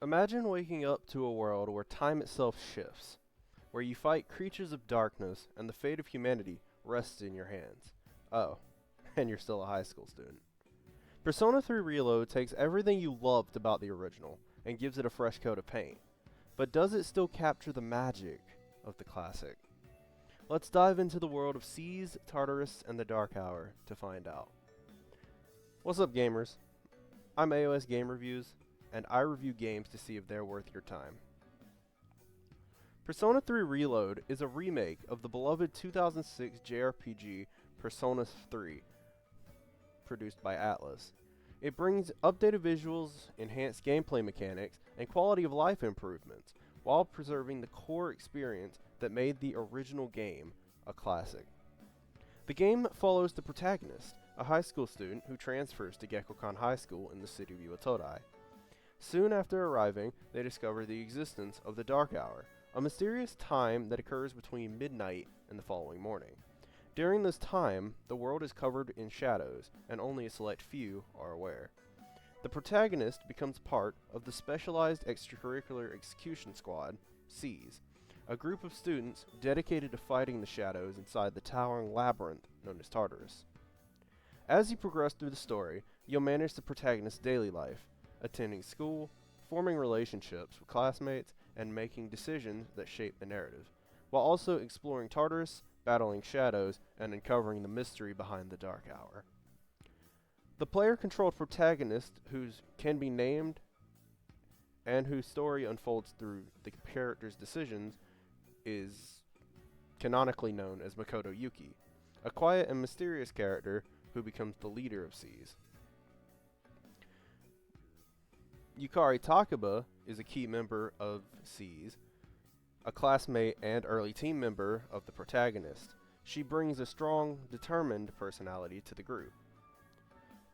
Imagine waking up to a world where time itself shifts, where you fight creatures of darkness and the fate of humanity rests in your hands. Oh, and you're still a high school student. Persona 3 Reload takes everything you loved about the original and gives it a fresh coat of paint. But does it still capture the magic of the classic? Let's dive into the world of Seas, Tartarus, and the Dark Hour to find out. What's up, gamers? I'm AOS Game Reviews, and I review games to see if they're worth your time. Persona 3 Reload is a remake of the beloved 2006 JRPG Persona 3, produced by Atlus. It brings updated visuals, enhanced gameplay mechanics, and quality of life improvements, while preserving the core experience that made the original game a classic. The game follows the protagonist, a high school student who transfers to Gekkoukan High School in the city of Iwatodai. Soon after arriving, they discover the existence of the Dark Hour, a mysterious time that occurs between midnight and the following morning. During this time, the world is covered in shadows, and only a select few are aware. The protagonist becomes part of the Specialized Extracurricular Execution Squad, SEAS, a group of students dedicated to fighting the shadows inside the towering labyrinth known as Tartarus. As you progress through the story, you'll manage the protagonist's daily life, attending school, forming relationships with classmates, and making decisions that shape the narrative, while also exploring Tartarus, battling shadows, and uncovering the mystery behind the Dark Hour. The player-controlled protagonist, who can be named and whose story unfolds through the character's decisions, is canonically known as Makoto Yuki, a quiet and mysterious character who becomes the leader of SEAS. Yukari Takaba is a key member of SEAS, a classmate and early team member of the protagonist. She brings a strong, determined personality to the group.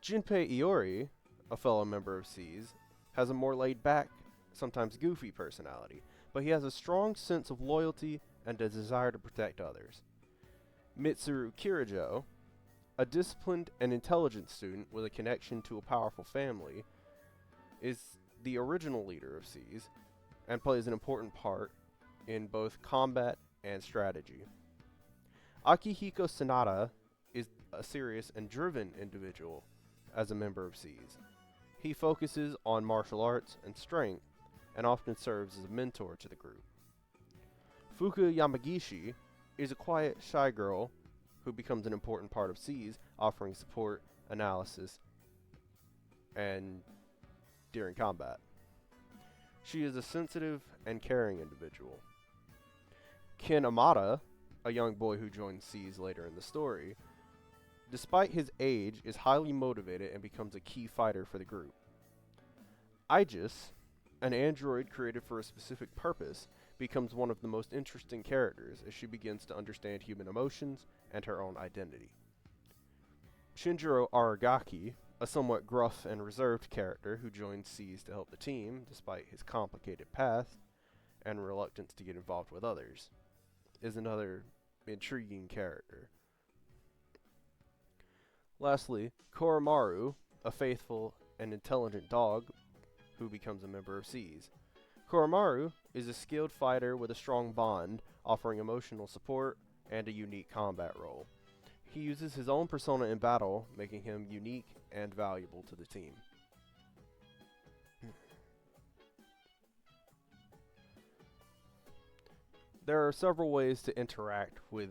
Junpei Iori, a fellow member of SEAS, has a more laid-back, sometimes goofy personality, but he has a strong sense of loyalty and a desire to protect others. Mitsuru Kirijo, a disciplined and intelligent student with a connection to a powerful family, is the original leader of SEAS and plays an important part in both combat and strategy. Akihiko Sanada is a serious and driven individual as a member of SEAS. He focuses on martial arts and strength and often serves as a mentor to the group. Fuku Yamagishi is a quiet, shy girl who becomes an important part of SEAS, offering support, analysis, and during combat. She is a sensitive and caring individual. Ken Amada, a young boy who joins SEAS later in the story, despite his age, is highly motivated and becomes a key fighter for the group. Aegis, an android created for a specific purpose, becomes one of the most interesting characters as she begins to understand human emotions and her own identity. Shinjiro Aragaki, a somewhat gruff and reserved character who joins SEAS to help the team despite his complicated past and reluctance to get involved with others, is another intriguing character. Lastly, Koromaru, a faithful and intelligent dog who becomes a member of SEAS. Koromaru is a skilled fighter with a strong bond, offering emotional support and a unique combat role. He uses his own persona in battle, making him unique and valuable to the team. There are several ways to interact with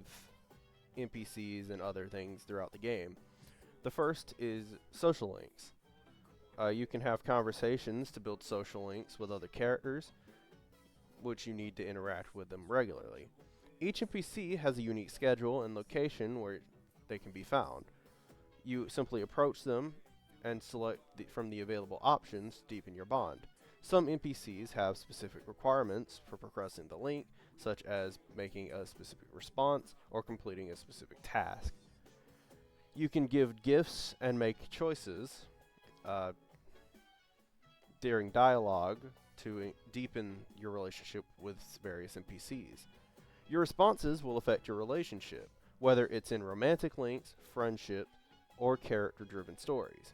NPCs and other things throughout the game. The first is social links. You can have conversations to build social links with other characters, which you need to interact with them regularly. Each NPC has a unique schedule and location where they can be found. You simply approach them and select from the available options to deepen your bond. Some NPCs have specific requirements for progressing the link, such as making a specific response or completing a specific task. You can give gifts and make choices during dialogue to deepen your relationship with various NPCs. Your responses will affect your relationship, whether it's in romantic links, friendship, or character-driven stories.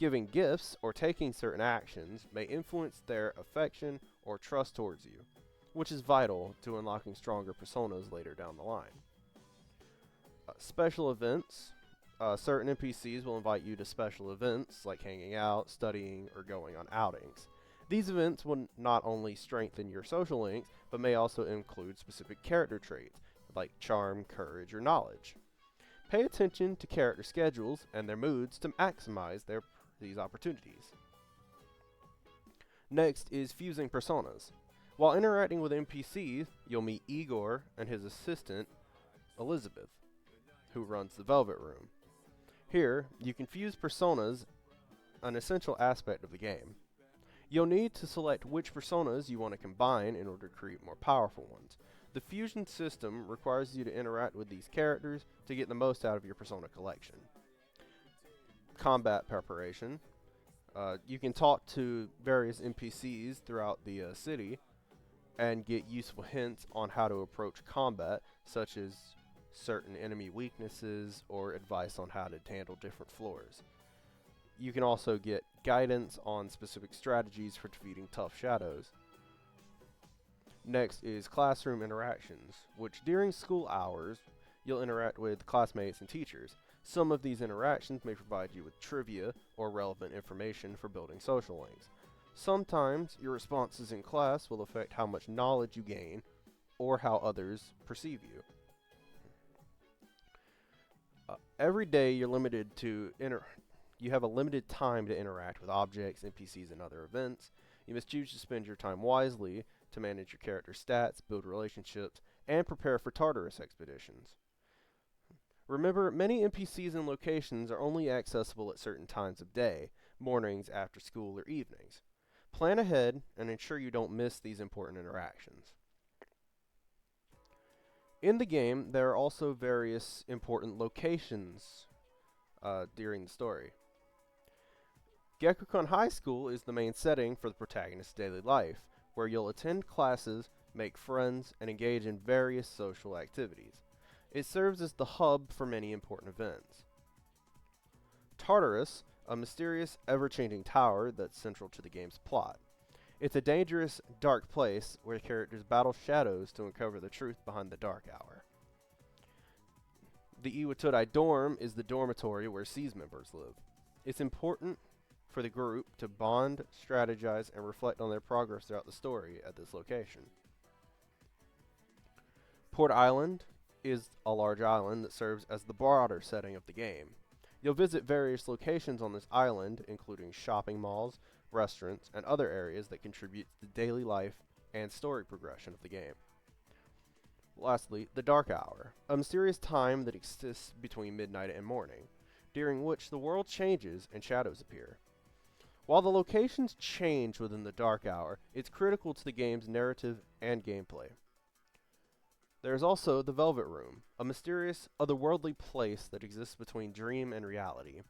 Giving gifts or taking certain actions may influence their affection or trust towards you, which is vital to unlocking stronger personas later down the line. Special events. Certain NPCs will invite you to special events like hanging out, studying, or going on outings. These events will not only strengthen your social links, but may also include specific character traits like charm, courage, or knowledge. Pay attention to character schedules and their moods to maximize these opportunities. Next is fusing personas. While interacting with NPCs, you'll meet Igor and his assistant, Elizabeth, who runs the Velvet Room. Here, you can fuse personas, an essential aspect of the game. You'll need to select which personas you want to combine in order to create more powerful ones. The fusion system requires you to interact with these characters to get the most out of your persona collection. Combat preparation. You can talk to various NPCs throughout the city and get useful hints on how to approach combat, such as certain enemy weaknesses or advice on how to handle different floors. You can also get guidance on specific strategies for defeating tough shadows. Next is classroom interactions, which during school hours, you'll interact with classmates and teachers. Some of these interactions may provide you with trivia or relevant information for building social links. Sometimes your responses in class will affect how much knowledge you gain or how others perceive you. Every day you have a limited time to interact with objects, NPCs, and other events. You must choose to spend your time wisely to manage your character stats, build relationships, and prepare for Tartarus expeditions. Remember, many NPCs and locations are only accessible at certain times of day, mornings, after school, or evenings. Plan ahead and ensure you don't miss these important interactions. In the game, there are also various important locations during the story. Gekkoukan High School is the main setting for the protagonist's daily life, where you'll attend classes, make friends, and engage in various social activities. It serves as the hub for many important events. Tartarus, a mysterious, ever-changing tower that's central to the game's plot. It's a dangerous, dark place where characters battle shadows to uncover the truth behind the Dark Hour. The Iwatodai dorm is the dormitory where SEES members live. It's important for the group to bond, strategize, and reflect on their progress throughout the story at this location. Port Island is a large island that serves as the broader setting of the game. You'll visit various locations on this island, including shopping malls, restaurants, and other areas that contribute to the daily life and story progression of the game. Lastly, the Dark Hour, a mysterious time that exists between midnight and morning, during which the world changes and shadows appear. While the locations change within the Dark Hour, it's critical to the game's narrative and gameplay. There is also the Velvet Room, a mysterious, otherworldly place that exists between dream and reality.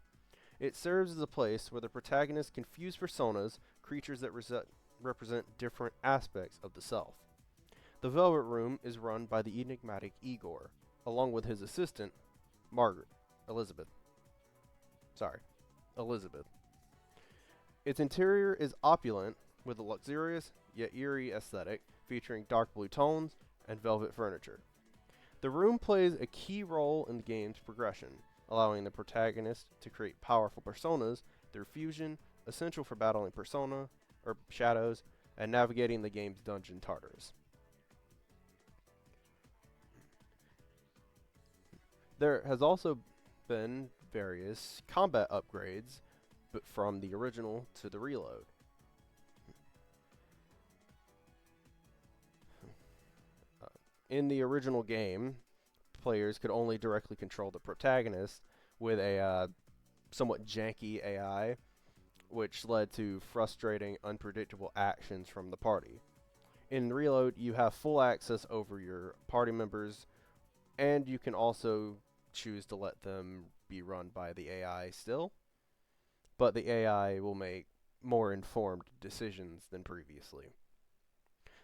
It serves as a place where the protagonist can fuse personas, creatures that represent different aspects of the self. The Velvet Room is run by the enigmatic Igor, along with his assistant, Elizabeth. Its interior is opulent, with a luxurious yet eerie aesthetic, featuring dark blue tones and velvet furniture. The room plays a key role in the game's progression, allowing the protagonist to create powerful personas through fusion, essential for battling shadows, and navigating the game's dungeon Tartarus. There has also been various combat upgrades, but from the original to the reload. In the original game, players could only directly control the protagonist with a somewhat janky AI, which led to frustrating, unpredictable actions from the party. In Reload, you have full access over your party members, and you can also choose to let them be run by the AI still, but the AI will make more informed decisions than previously.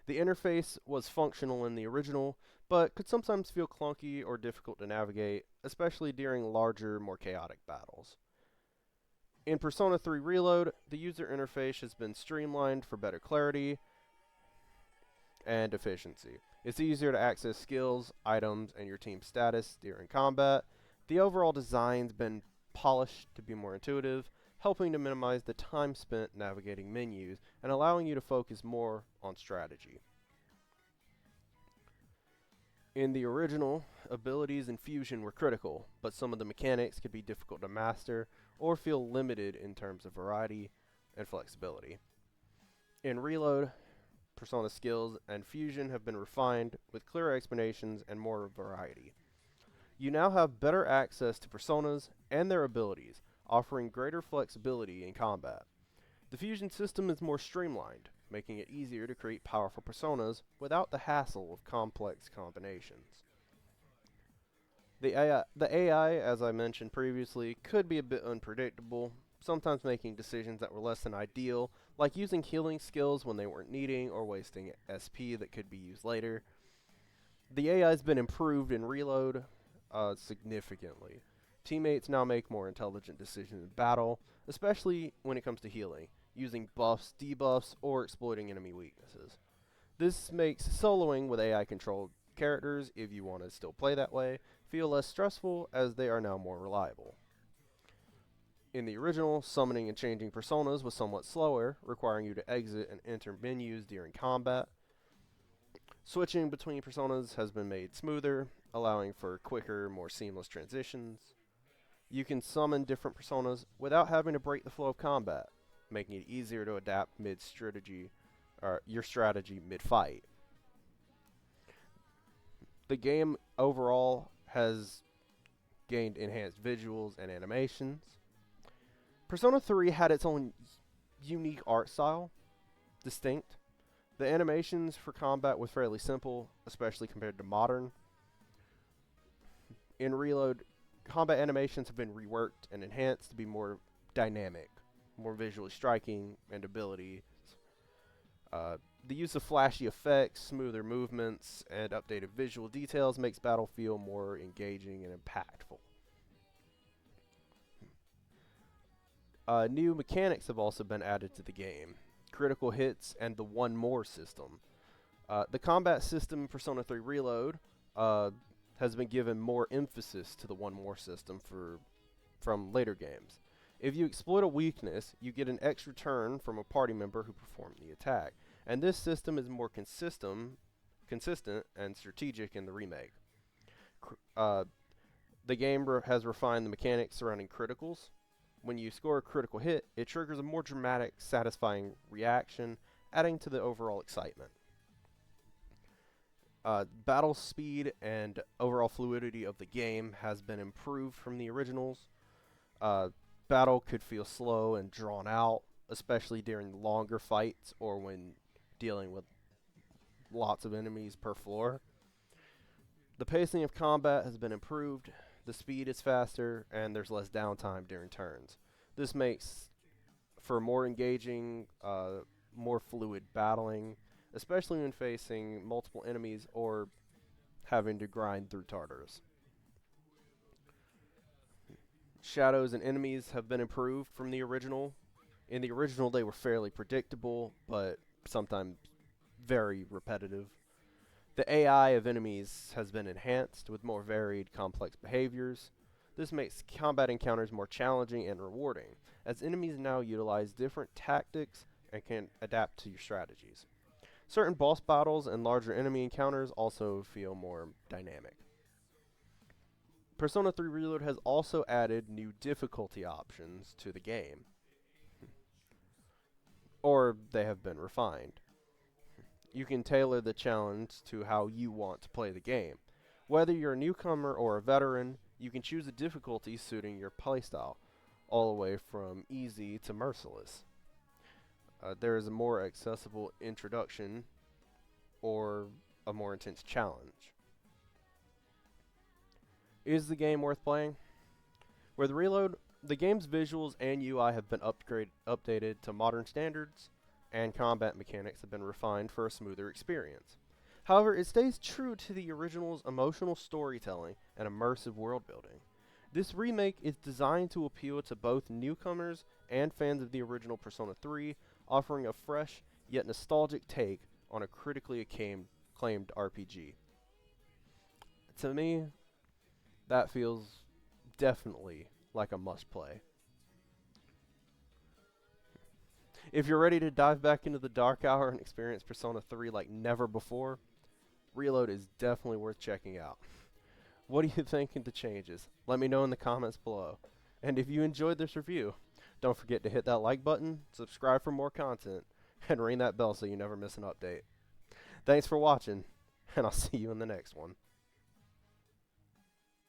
The interface was functional in the original, but could sometimes feel clunky or difficult to navigate, especially during larger, more chaotic battles. In Persona 3 Reload, the user interface has been streamlined for better clarity and efficiency. It's easier to access skills, items, and your team's status during combat. The overall design's been polished to be more intuitive, helping to minimize the time spent navigating menus and allowing you to focus more on strategy. In the original, abilities and fusion were critical, but some of the mechanics could be difficult to master or feel limited in terms of variety and flexibility. In Reload, Persona skills and fusion have been refined with clearer explanations and more variety. You now have better access to personas and their abilities, offering greater flexibility in combat. The fusion system is more streamlined, making it easier to create powerful personas without the hassle of complex combinations. The AI, as I mentioned previously, could be a bit unpredictable, sometimes making decisions that were less than ideal, like using healing skills when they weren't needing or wasting SP that could be used later. The AI has been improved in Reload significantly. Teammates now make more intelligent decisions in battle, especially when it comes to healing, using buffs, debuffs, or exploiting enemy weaknesses. This makes soloing with AI controlled characters, if you want to still play that way, feel less stressful as they are now more reliable. In the original, summoning and changing personas was somewhat slower, requiring you to exit and enter menus during combat. Switching between personas has been made smoother, allowing for quicker, more seamless transitions. You can summon different personas without having to break the flow of combat, making it easier to adapt mid-strategy, or your strategy mid-fight. The game overall has gained enhanced visuals and animations. Persona 3 had its own unique art style, distinct. The animations for combat was fairly simple, especially compared to modern. In Reload, combat animations have been reworked and enhanced to be more dynamic, more visually striking, and abilities. The use of flashy effects, smoother movements, and updated visual details makes battle feel more engaging and impactful. New mechanics have also been added to the game. Critical hits and the one more system. The combat system in Persona 3 Reload has been given more emphasis to the one more system from later games. If you exploit a weakness, you get an extra turn from a party member who performed the attack, and this system is more consistent and strategic in the remake. The game has refined the mechanics surrounding criticals. When you score a critical hit, it triggers a more dramatic, satisfying reaction, adding to the overall excitement. Battle speed and overall fluidity of the game has been improved from the originals. Battle could feel slow and drawn out, especially during longer fights or when dealing with lots of enemies per floor. The pacing of combat has been improved, the speed is faster, and there's less downtime during turns. This makes for more engaging, more fluid battling, especially when facing multiple enemies or having to grind through Tartarus. Shadows and enemies have been improved from the original. In the original, they were fairly predictable, but sometimes very repetitive. The AI of enemies has been enhanced with more varied, complex behaviors. This makes combat encounters more challenging and rewarding, as enemies now utilize different tactics and can adapt to your strategies. Certain boss battles and larger enemy encounters also feel more dynamic. Persona 3 Reload has also added new difficulty options to the game, or they have been refined. You can tailor the challenge to how you want to play the game. Whether you're a newcomer or a veteran, you can choose a difficulty suiting your playstyle, all the way from easy to merciless. There is a more accessible introduction or a more intense challenge. Is the game worth playing? With Reload, the game's visuals and UI have been updated to modern standards, and combat mechanics have been refined for a smoother experience. However, it stays true to the original's emotional storytelling and immersive world building. This remake is designed to appeal to both newcomers and fans of the original Persona 3, offering a fresh yet nostalgic take on a critically acclaimed RPG. To me, that feels definitely like a must play. If you're ready to dive back into the dark hour and experience Persona 3 like never before, Reload is definitely worth checking out. What do you think of the changes? Let me know in the comments below. And if you enjoyed this review, don't forget to hit that like button, subscribe for more content, and ring that bell so you never miss an update. Thanks for watching, and I'll see you in the next one.